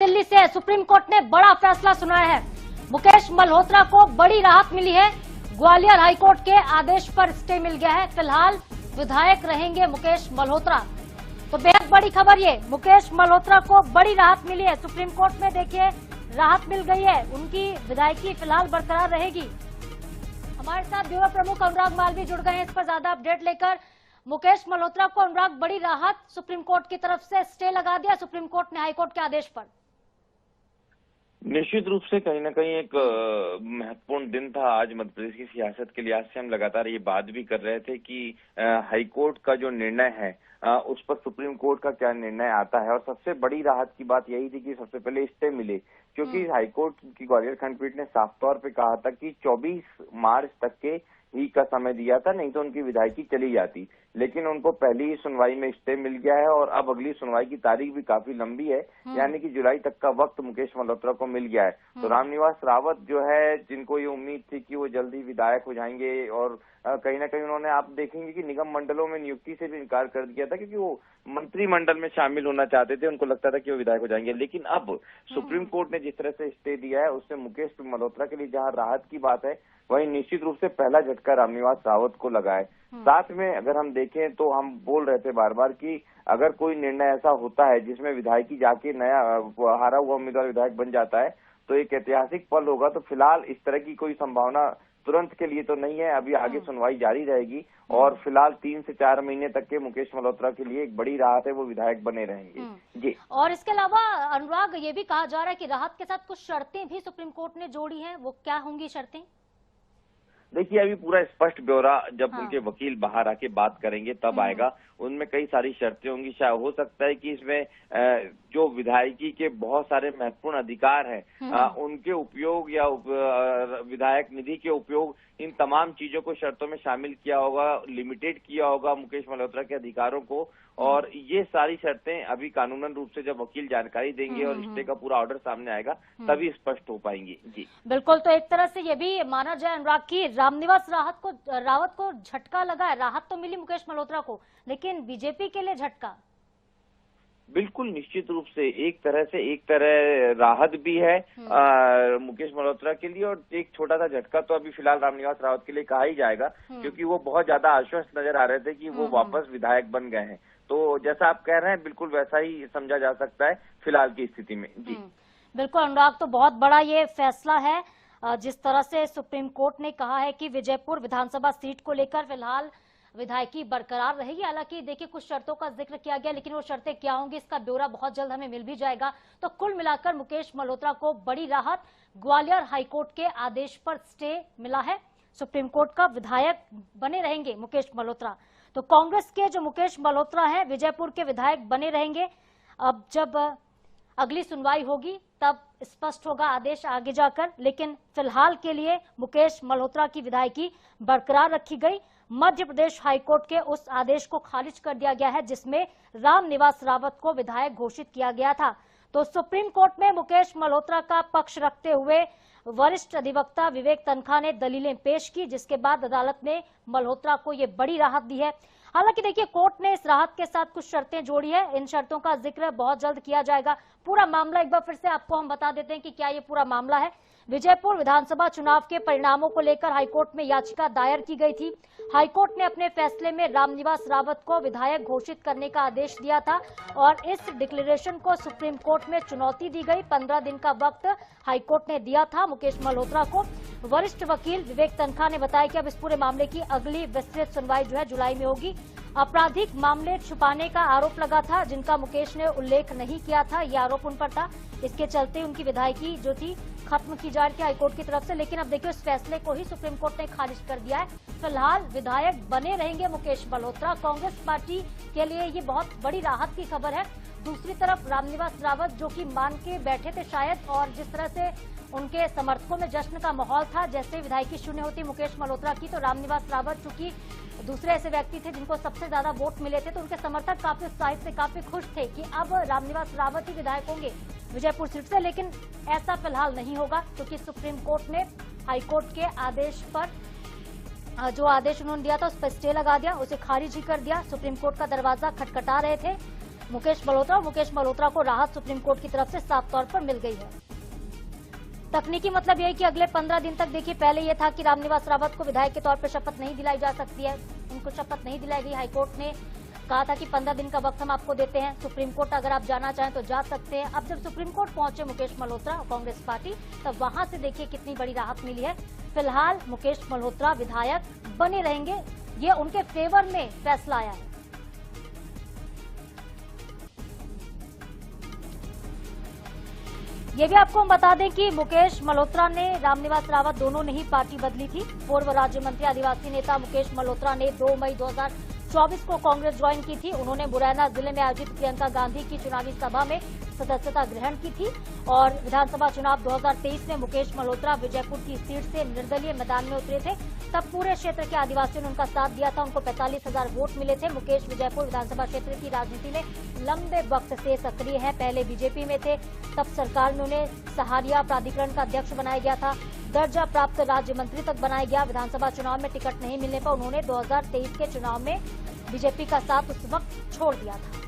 दिल्ली से supreme court ने बड़ा फैसला सुनाया है। मुकेश मल्होत्रा को बड़ी राहत मिली है। ग्वालियर हाईकोर्ट के आदेश पर स्टे मिल गया है। फिलहाल विधायक रहेंगे मुकेश मल्होत्रा। तो बेहद बड़ी खबर ये, मुकेश मल्होत्रा को बड़ी राहत मिली है। सुप्रीम कोर्ट में देखिए राहत मिल गई है, उनकी विधायकी फिलहाल बरकरार रहेगी। हमारे साथ ब्यूरो प्रमुख अनुराग मालवी जुड़ गए हैं इस पर ज्यादा अपडेट लेकर। मुकेश मल्होत्रा को अनुराग बड़ी राहत, सुप्रीम कोर्ट की तरफ से स्टे लगा दिया सुप्रीम कोर्ट ने हाईकोर्ट के आदेश पर। निश्चित रूप से कहीं ना कहीं एक महत्वपूर्ण दिन था आज मध्य प्रदेश की सियासत के लिहाज से। हम लगातार ये बात भी कर रहे थे कि हाईकोर्ट का जो निर्णय है उस पर सुप्रीम कोर्ट का क्या निर्णय आता है। और सबसे बड़ी राहत की बात यही थी कि सबसे पहले स्टे मिले, क्योंकि हाईकोर्ट की ग्वालियर खंडपीठ ने साफ तौर पे कहा था कि 24 मार्च तक के ही का समय दिया था, नहीं तो उनकी विधायकी चली जाती। लेकिन उनको पहली सुनवाई में स्टे मिल गया है और अब अगली सुनवाई की तारीख भी काफी लंबी है, यानी कि जुलाई तक का वक्त मुकेश मल्होत्रा को मिल गया है। तो रामनिवास रावत जो है, जिनको ये उम्मीद थी कि वो जल्दी विधायक हो जाएंगे, और कहीं ना कहीं उन्होंने, आप देखेंगे कि निगम मंडलों में नियुक्ति से भी इनकार कर दिया था, क्योंकि वो मंत्रिमंडल में शामिल होना चाहते थे, उनको लगता था कि वो विधायक हो जाएंगे। लेकिन अब सुप्रीम कोर्ट ने जिस तरह से स्टे दिया है उससे मुकेश मल्होत्रा के लिए जहां राहत की बात है, वहीं निश्चित रूप से पहला झटका रामनिवास रावत को लगा है। साथ में अगर हम देखें तो हम बोल रहे थे बार बार कि अगर कोई निर्णय ऐसा होता है जिसमें विधायकी जाके नया हारा हुआ उम्मीदवार विधायक बन जाता है तो एक ऐतिहासिक पल होगा। तो फिलहाल इस तरह की कोई संभावना तुरंत के लिए तो नहीं है, अभी आगे सुनवाई जारी रहेगी और फिलहाल 3 से 4 महीने तक के मुकेश मल्होत्रा के लिए एक बड़ी राहत है, वो विधायक बने रहेंगे जी। और इसके अलावा अनुराग, ये भी कहा जा रहा है कि राहत के साथ कुछ शर्तें भी सुप्रीम कोर्ट ने जोड़ी हैं, वो क्या होंगी शर्तें? देखिए, अभी पूरा स्पष्ट ब्यौरा जब उनके वकील बाहर आके बात करेंगे तब आएगा। उनमें कई सारी शर्तें होंगी। शायद हो सकता है कि इसमें जो विधायकी के बहुत सारे महत्वपूर्ण अधिकार हैं उनके उपयोग या विधायक निधि के उपयोग, इन तमाम चीजों को शर्तों में शामिल किया होगा, लिमिटेड किया होगा मुकेश मल्होत्रा के अधिकारों को। और ये सारी शर्तें अभी कानूनन रूप से जब वकील जानकारी देंगे और स्टे का पूरा ऑर्डर सामने आएगा तभी स्पष्ट हो पाएंगी जी। बिल्कुल, तो एक तरह से ये भी माना जाए अनुराग की रामनिवास रावत को झटका लगा है। राहत तो मिली मुकेश मल्होत्रा को, लेकिन बीजेपी के लिए झटका। बिल्कुल, निश्चित रूप से एक तरह राहत भी है मुकेश मल्होत्रा के लिए, और एक छोटा सा झटका तो अभी फिलहाल रामनिवास रावत के लिए कहा ही जाएगा, क्योंकि वो बहुत ज्यादा आश्वस्त नजर आ रहे थे कि वो वापस विधायक बन गए हैं। तो जैसा आप कह रहे हैं बिल्कुल वैसा ही समझा जा सकता है फिलहाल की स्थिति में जी। बिल्कुल अनुराग, तो बहुत बड़ा ये फैसला है जिस तरह से सुप्रीम कोर्ट ने कहा है कि विजयपुर विधानसभा सीट को लेकर फिलहाल विधायकी बरकरार रहेगी। हालांकि देखिए कुछ शर्तों का जिक्र किया गया, लेकिन वो शर्तें क्या होंगी इसका ब्यौरा बहुत जल्द हमें मिल भी जाएगा। तो कुल मिलाकर मुकेश मल्होत्रा को बड़ी राहत, ग्वालियर हाईकोर्ट के आदेश पर स्टे मिला है। सुप्रीम कोर्ट का विधायक बने रहेंगे मुकेश मल्होत्रा। तो कांग्रेस के जो मुकेश मल्होत्रा हैं विजयपुर के विधायक बने रहेंगे। अब जब अगली सुनवाई होगी तब स्पष्ट होगा आदेश आगे जाकर, लेकिन फिलहाल के लिए मुकेश मल्होत्रा की विधायकी बरकरार रखी गई। मध्य प्रदेश हाईकोर्ट के उस आदेश को खारिज कर दिया गया है जिसमें रामनिवास रावत को विधायक घोषित किया गया था। तो सुप्रीम कोर्ट में मुकेश मल्होत्रा का पक्ष रखते हुए वरिष्ठ अधिवक्ता विवेक तनखा ने दलीलें पेश की, जिसके बाद अदालत ने मल्होत्रा को ये बड़ी राहत दी है। हालांकि देखिए कोर्ट ने इस राहत के साथ कुछ शर्तें जोड़ी है, इन शर्तों का जिक्र बहुत जल्द किया जाएगा। पूरा मामला एक बार फिर से आपको हम बता देते हैं कि क्या ये पूरा मामला है। विजयपुर विधानसभा चुनाव के परिणामों को लेकर हाईकोर्ट में याचिका दायर की गई थी। हाईकोर्ट ने अपने फैसले में रामनिवास रावत को विधायक घोषित करने का आदेश दिया था और इस डिक्लेरेशन को सुप्रीम कोर्ट में चुनौती दी गई। 15 दिन का वक्त हाईकोर्ट ने दिया था मुकेश मल्होत्रा को। वरिष्ठ वकील विवेक तनखा ने बताया कि अब इस पूरे मामले की अगली विस्तृत सुनवाई जो है जुलाई में होगी। आपराधिक मामले छुपाने का आरोप लगा था, जिनका मुकेश ने उल्लेख नहीं किया था, यह आरोप उन पर था। इसके चलते उनकी विधायकी जो थी खत्म की जा रही थी हाईकोर्ट की तरफ से, लेकिन अब देखिए उस फैसले को ही सुप्रीम कोर्ट ने खारिज कर दिया है। फिलहाल विधायक बने रहेंगे मुकेश मल्होत्रा। कांग्रेस पार्टी के लिए ये बहुत बड़ी राहत की खबर है। दूसरी तरफ रामनिवास रावत जो कि मान के बैठे थे शायद, और जिस तरह से उनके समर्थकों में जश्न का माहौल था जैसे विधायकी शून्य होती मुकेश मल्होत्रा की, तो रामनिवास रावत चूंकि दूसरे ऐसे व्यक्ति थे जिनको सबसे ज्यादा वोट मिले थे, तो उनके समर्थक काफी उत्साहित थे, काफी खुश थे कि अब रामनिवास रावत ही विधायक होंगे विजयपुर सीट से। लेकिन ऐसा फिलहाल नहीं होगा, क्योंकि सुप्रीम कोर्ट ने हाईकोर्ट के आदेश पर जो आदेश उन्होंने दिया था उस पर स्टे लगा दिया, उसे खारिज ही कर दिया। सुप्रीम कोर्ट का दरवाजा खटखटा रहे थे मुकेश मल्होत्रा को राहत सुप्रीम कोर्ट की तरफ से साफ तौर पर मिल गई है। तकनीकी मतलब यही कि अगले 15 दिन तक, देखिए पहले यह था कि रामनिवास रावत को विधायक के तौर पर शपथ नहीं दिलाई जा सकती है, उनको शपथ नहीं दिलाई गई। हाईकोर्ट ने कहा था कि 15 दिन का वक्त हम आपको देते हैं, सुप्रीम कोर्ट अगर आप जाना चाहें तो जा सकते हैं। अब जब सुप्रीम कोर्ट पहुंचे मुकेश मल्होत्रा और कांग्रेस पार्टी, तब वहां से देखिए कितनी बड़ी राहत मिली है। फिलहाल मुकेश मल्होत्रा विधायक बने रहेंगे, ये उनके फेवर में फैसला आया है। ये भी आपको हम बता दें कि मुकेश मल्होत्रा ने, रामनिवास रावत दोनों ने ही पार्टी बदली थी। पूर्व राज्य मंत्री आदिवासी नेता मुकेश मल्होत्रा ने 2 मई 2024 को कांग्रेस ज्वाइन की थी। उन्होंने मुरैना जिले में आयोजित प्रियंका गांधी की चुनावी सभा में सदस्यता ग्रहण की थी और विधानसभा चुनाव 2023 में मुकेश मल्होत्रा विजयपुर की सीट से निर्दलीय मैदान में उतरे थे। तब पूरे क्षेत्र के आदिवासियों ने उनका साथ दिया था, उनको 45,000 वोट मिले थे। मुकेश विजयपुर विधानसभा क्षेत्र की राजनीति में लंबे वक्त से सक्रिय हैं। पहले बीजेपी में थे, तब सरकार में उन्हें सहारिया प्राधिकरण का अध्यक्ष बनाया गया था, दर्जा प्राप्त राज्य मंत्री तक बनाया गया। विधानसभा चुनाव में टिकट नहीं मिलने पर उन्होंने 2023 के चुनाव में बीजेपी का साथ उस वक्त छोड़ दिया था।